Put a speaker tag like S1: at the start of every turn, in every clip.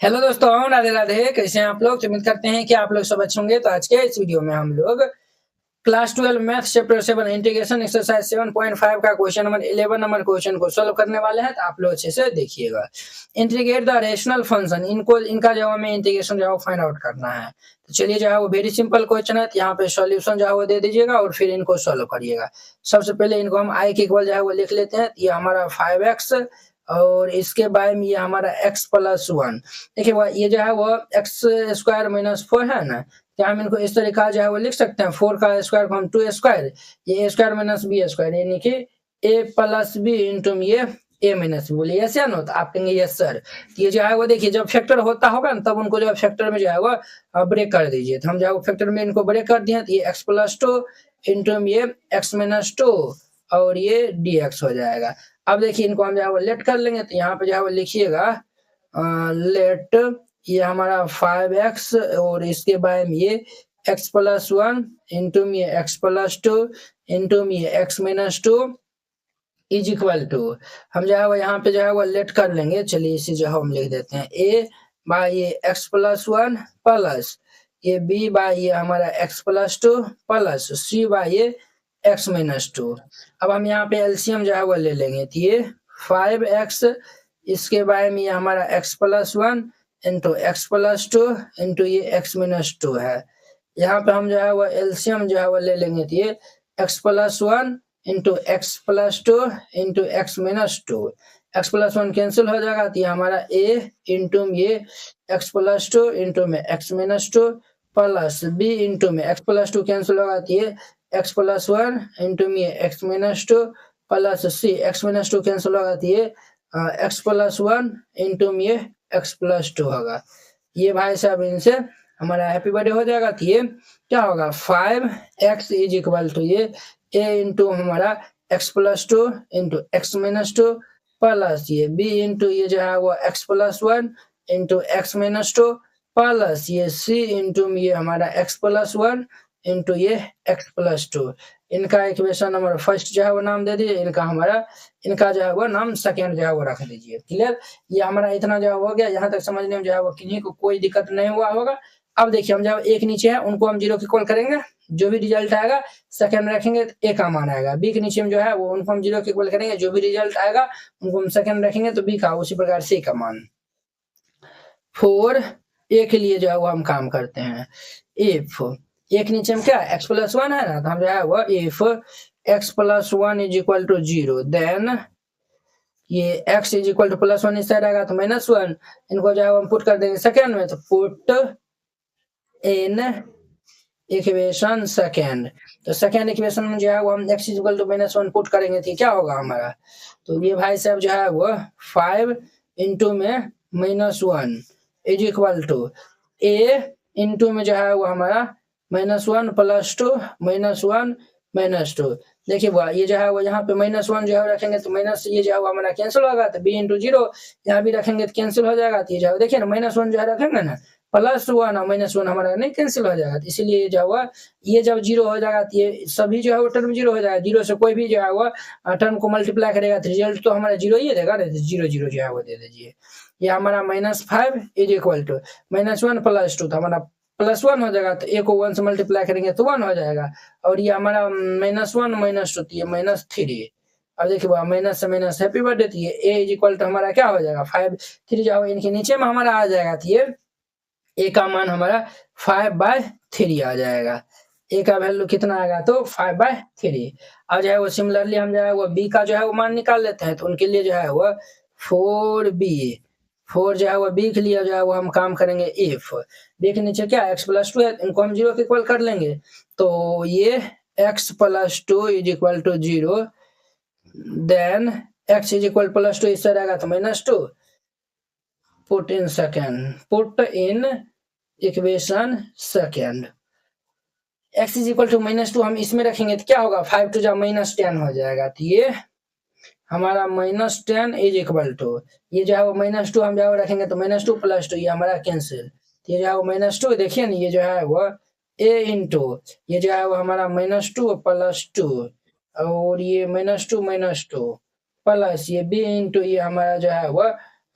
S1: Hello दोस्तों, राधे राधे। कैसे हैं आप लोग? तो उम्मीद करते हैं कि आप लोग सब अच्छे होंगे। तो आज के इस वीडियो में हम लोग class 12 math chapter 7 integration exercise 7.5 का क्वेश्चन नंबर 11 नंबर क्वेश्चन को सॉल्व करने वाले हैं। तो आप लोग अच्छे से देखिएगा। इंटीग्रेट द रेशनल फंक्शन, इनका जो हमें इंटीग्रेशन जो फाइंड आउट करना है। तो चलिए, जो है वो वेरी सिंपल क्वेश्चन है। तो यहाँ पे सॉल्यूशन जो है वो दे दीजिएगा और फिर इनको सॉल्व करिएगा। सबसे पहले इनको हम आई के इक्वल जो है वो लिख लेते हैं। ये हमारा 5x और इसके बाद में ये हमारा x प्लस 1। देखिए ये जो है वो एक्स स्क्वायर माइनस 4 है ना। क्या हम इनको इस तरीका जो है वो लिख सकते हैं? 4 का स्क्वायर को हम 2 स्क्वायर, ये a square minus B square, यानी कि a प्लस बी इंटू ये a माइनस बी। बोलिए यस या नो? तो आप कहेंगे यस सर। तो ये जो है वो देखिए, जब फैक्टर होता होगा ना तब उनको जो है फैक्टर में जो है वो ब्रेक कर दीजिए। तो हम जो है वो फैक्टर में इनको ब्रेक कर दिए। तो ये x प्लस 2 इंटू ये x माइनस 2 और ये dx हो जाएगा। अब देखिए इनको हम जो है वो लेट कर लेंगे। तो यहाँ पे जो है वो लिखिएगा लेट, ये हमारा 5x और इसके बाद में ये x प्लस 1 इंटू ये x प्लस 2 इंटू ये x minus 2 is equal to, हम जो है वो यहाँ पे जो है वो लेट कर लेंगे। चलिए इसी जो हम लिख देते हैं a बाई ये x प्लस 1 प्लस ये b बाई ये हमारा x plus 2 plus c by ये x माइनस 2। अब हम यहाँ पे एलसीएम जो है वो ले लेंगे। तो ये 5x इसके बाद में ये हमारा x plus 1 into x plus 2 into ये x माइनस 2 है। यहाँ पे हम जो है वो एलसीएम जो है वो ले लेंगे। तो ये x plus 1 into x plus 2 into x minus 2, x plus 1 cancel हो जाएगा। तो ये हमारा a इंटू ये x प्लस 2 इंटू में x minus 2 plus b into में x प्लस 2 कैंसिल होगा। तो ये x प्लस 1 इंटू में x minus 2 plus c, x minus 2 cancel होगा। तो ये x प्लस 1 इंटू में x प्लस 2 होगा। ये भाई साहब इनसे हमारा हैप्पी बर्थडे हो जाएगा। तो ये क्या होगा? 5x इज इक्वल टू ये a इंटू हमारा x plus 2 into x minus 2 plus ये b इंटू ये जो है वो x plus 1 into x minus 2 plus ये c इंटू ये हमारा x प्लस 1 इंटू ये x प्लस 2। इनका इक्वेशन नंबर फर्स्ट जो है वो नाम दे दीजिए, इनका जो है वो नाम सेकेंड जो है वो रख दीजिए। क्लियर? ये हमारा इतना जो हो गया। यहाँ तक समझने में जो है वो किन्हीं को कोई दिक्कत नहीं हुआ होगा। अब देखिए हम जब एक नीचे है उनको हम 0 की इक्वल करेंगे, जो भी रिजल्ट आएगा सेकंड में रखेंगे तो a का मान आएगा। b के नीचे में जो है वो उनको हम 0 की इक्वल करेंगे, जो भी रिजल्ट आएगा उनको हम सेकंड में रखेंगे तो b का, उसी प्रकार c का मान। 4 a के लिए जो है वो हम काम करते हैं। इफ एक नीचे में क्या x प्लस 1 है ना, तो हम जो है वो if x plus 1 is equal to 0 then ये x is equal to plus 1 इस साइड आएगा तो माइनस 1। इनको जो है हम पुट कर देंगे सेकंड में। तो पुट इन इक्वेशन सेकेंड, तो सेकेंड इक्वेशन में जो है वो हम x equal to minus 1 put करेंगे। तो क्या होगा हमारा? तो ये भाई साहब जो है वो 5 इंटू में minus 1 is equal to a into में जो है वो हमारा माइनस 1 प्लस 2 माइनस 1 माइनस 2। देखिए वो ये जो है वो यहाँ पे माइनस 1 जो है रखेंगे तो माइनस ये जो है वो हमारा कैंसिल होगा। तो b इंटू 0 यहाँ भी रखेंगे तो कैंसिल हो जाएगा। तो ये जो है देखिए ना माइनस 1 जो है रखेंगे ना, प्लस 1 और माइनस 1 हमारा नहीं कैंसिल हो जाएगा। तो इसीलिए जो है ये जब 0 हो जाएगा तो ये सभी जो है वो टर्म 0 हो जाएगा। 0 से कोई भी जो है वो टर्म को मल्टीप्लाई करेगा तो रिजल्ट तो हमारा 0 ही देगा ना। 0 0 जो है वो दे दीजिए। ये हमारा -5 इज इक्वल टू -1 प्लस 2, तो हमारा +1 हो जाएगा। तो a को 1 से मल्टीप्लाई करेंगे तो 1 हो जाएगा। और ये हमारा -1 -2 तो ये -3। अब देखिए वो माइनस से माइनस हैप्पी बर्थडे। तो ये a इज इक्वल टू हमारा क्या हो जाएगा? 5 3 जो है इनके नीचे में हमारा आ जाएगा। तो ये a का मान हमारा 5/3 आ जाएगा। a का वैल्यू कितना आएगा? तो 5/3। अब जो है वो सिमिलरली हम जो है वो b का जो है वो मान निकाल लेते हैं। तो उनके लिए जो है वो 4b, 4 जो है वो b के लिए जो है वो हम काम करेंगे इफ b के नीचे क्या x प्लस 2 है, इनको हम 0 के इक्वल कर लेंगे। तो ये x plus 2 is equal to 0 then x is equal plus 2 इससे रहेगा तो -2 put in second, put in equation second. x is equal to -2 हम इसमें रखेंगे तो क्या होगा? 5 टू जा -10 हो जाएगा। तो ये हमारा -10 इज इक्वल टू ये जो है वो -2 हम जो है रखेंगे तो -2 प्लस 2 ये हमारा कैंसिल। ये जो है वो -2 देखिए ना, ये जो है वो a इंटू ये जो है वो हमारा -2 प्लस 2 और ये -2 प्लस ये b इंटू ये हमारा जो है वो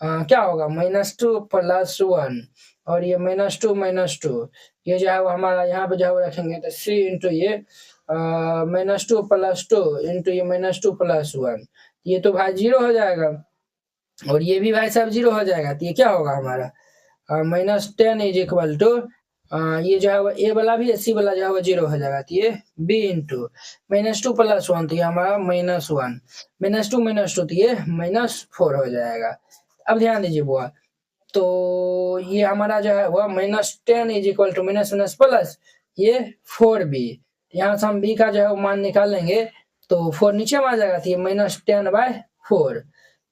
S1: क्या होगा -2 + 1 और ये -2 ये जो है वो हमारा यहाँ पे जो है वो रखेंगे तो 3 इंटू ये -2 + 2 इंटू ये -2 + 1 ये तो भाई 0 हो जाएगा और ये भी भाई साहब 0 हो जाएगा। तो ये क्या होगा हमारा -10 इज इक्वल टू ये जो है वो ए वाला भी सी वाला जो है वो 0 हो जाएगा। तो ये b इंटू -2 + 1 तो ये हमारा -1 -2 तो ये -4 हो जाएगा। अब ध्यान दीजिए बुआ, तो ये हमारा जो है वो -10 is equal to minus plus ये 4b। यहाँ से हम b का जो है वो मान निकालेंगे तो 4 नीचे में आ जाएगा। तो ये -10/4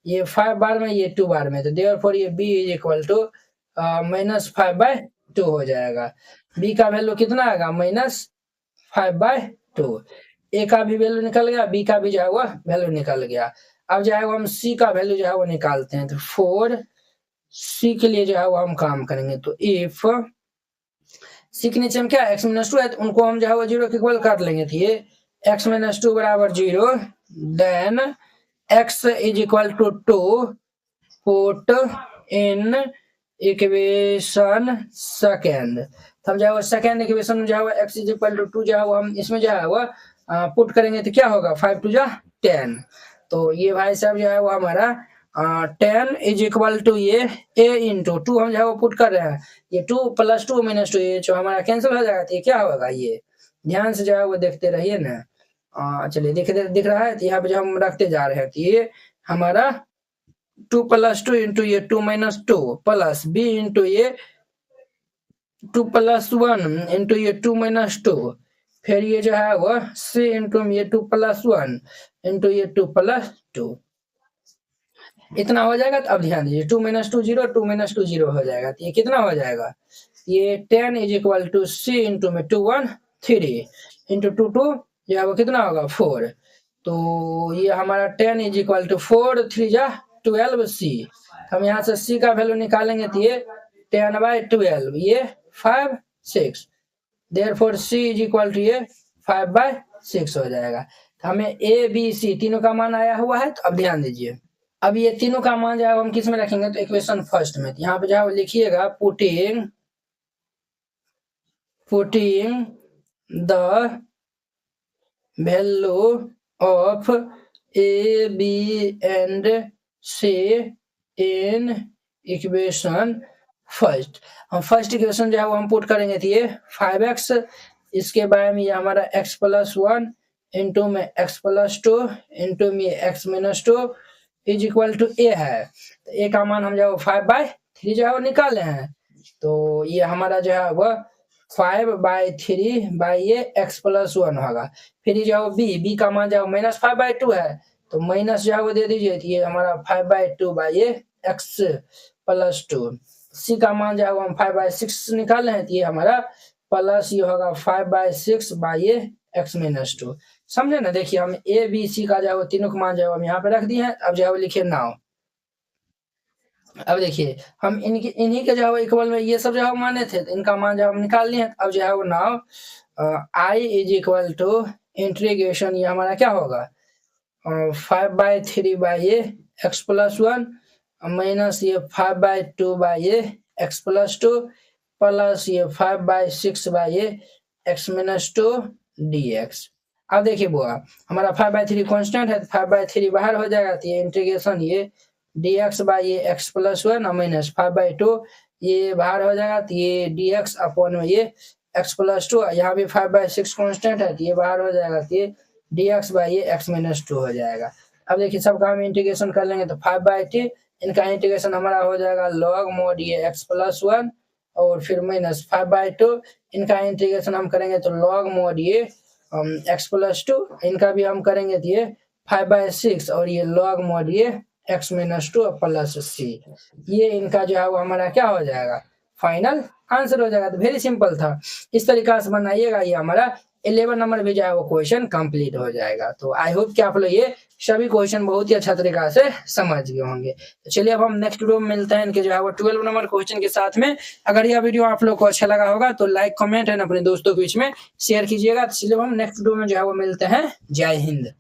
S1: ये 5 बार में ये 2 बार में तो देयरफॉर ये b इज इक्वल टू -5/2 हो जाएगा। b का वैल्यू कितना आएगा -5/2। a का भी वैल्यू निकल गया, b का भी जो है वो वैल्यू निकल गया। अब जो है वो हम c का वैल्यू जो है वो निकालते हैं। तो 4 c के लिए जो है वो हम काम करेंगे। तो इफ c के नीचे में क्या x-2 है तो उनको हम जो है वो 0 के इक्वल कर लेंगे। तो ये x-2 बराबर 0 then x is equal to 2 put in equation second. तो हम जो है वो सेकेंड इक्वेशन में जो है वो x इज इक्वल टू 2 जो है वो हम इसमें जो है वो पुट करेंगे तो क्या होगा 5 2 10। तो ये भाई साहब जो है वो हमारा 10 इज इक्वल टू ये a इंटू 2 हम जो है वो पुट कर रहे हैं। ये 2 + 2 - 2 ये जो हमारा कैंसिल हो जाएगा। तो ये क्या होगा ये ध्यान से जो है वो देखते रहिए ना। चलिए दिख रहा है। तो यहाँ पे जो हम रखते जा रहे हैं तो ये हमारा 2 + 2 इंटू ये 2 - 2 प्लस b इंटू ये 2 + 1 इंटू ये 2 - 2 फिर ये जो है वो c इंटू ये 2 + 1 इंटू ये 2 + 2 इतना हो जाएगा। तो अब ध्यान दीजिए 2 - 2 0 2 - 2 0 हो जाएगा। तो ये कितना हो जाएगा ये 10 is equal to c into में 2 1 3 इंटू 2 2 जो है वो कितना होगा 4। तो ये हमारा 10 इज इक्वल टू 4 3 12 c। हम यहाँ से c का वैल्यू निकालेंगे तो ये 10/12 ये 5 6 therefore c is equal to ये 5/6 हो जाएगा। तो हमें a b c तीनों का मान आया हुआ है। तो अब ध्यान दीजिए अब ये तीनों का मान जो है हम किस में रखेंगे तो इक्वेशन फर्स्ट में। तो यहाँ पे जो है लिखिएगा putting the value of a b and c in equation first. हम फर्स्ट इक्वेशन जो है वो हम पुट करेंगे तो ये 5x इसके बाद में ये हमारा x + 1 इंटू में x + 2 इंटू में x - 2 is equal to a है। तो a का मान हम जो 5/3 जो है वो निकाले हैं। तो ये हमारा जो है वो 5/3 ये x + 1 होगा। फिर जो b का मान जो -5/2 है तो माइनस जो है वो दे दीजिए। तो ये हमारा 5/2 ये x + 2 c का मान जो है हम 5/6 निकाले हैं। तो ये हमारा प्लस ये होगा 5/6 ये x - 2 समझे ना। देखिए हम a b c का जो है वो तीनों का मान जो है हम यहाँ पे रख दिए हैं। अब जो है वो लिखिए नाउ। अब देखिए हम इन्हीं के जो है इक्वल में ये सब जो है माने थे तो इनका मान जो हम निकाल लिए। अब जो है वो now i is equal to integration ये हमारा क्या होगा 5/3 ये x + 1 माइनस ये 5/2 ये x + 2 प्लस ये 5/6 ये x - 2 dx। अब देखिए बुआ हमारा 5/3 कांस्टेंट है तो 5/3 बाहर हो जाएगा। तो ये इंटीग्रेशन ये dx ये x + 1 माइनस 5/2 ये बाहर हो जाएगा। तो ये dx अपॉन में ये x + 2 यहाँ भी 5/6 कांस्टेंट है तो ये बाहर हो जाएगा। तो ये dx ये x - 2 हो जाएगा। अब देखिए सबका हम इंटीग्रेशन कर लेंगे तो 5/3 इनका इंटीग्रेशन हमारा हो जाएगा log mod ये x + 1 और फिर माइनस 5/2 इनका इंटीग्रेशन हम करेंगे तो log mod ये x + 2 इनका भी हम करेंगे तो ये 5/6 और ये log mod ये x - 2 प्लस c ये इनका जो है वो हमारा क्या हो जाएगा फाइनल आंसर हो जाएगा। तो वेरी सिंपल था। इस तरीका से बनाइएगा ये हमारा 11 नंबर भी जो है वो क्वेश्चन कंप्लीट हो जाएगा। तो आई होप कि आप लोग ये सभी क्वेश्चन बहुत ही अच्छा तरीका से समझ गए होंगे। तो चलिए अब हम नेक्स्ट वीडियो में मिलते हैं इनके जो है वो 12 नंबर क्वेश्चन के साथ में। अगर यह वीडियो आप लोग को अच्छा लगा होगा तो लाइक कमेंट एंड अपने दोस्तों के बीच में शेयर कीजिएगा। तो चलिए हम नेक्स्ट वीडियो में जो है वो मिलते हैं। जय हिंद।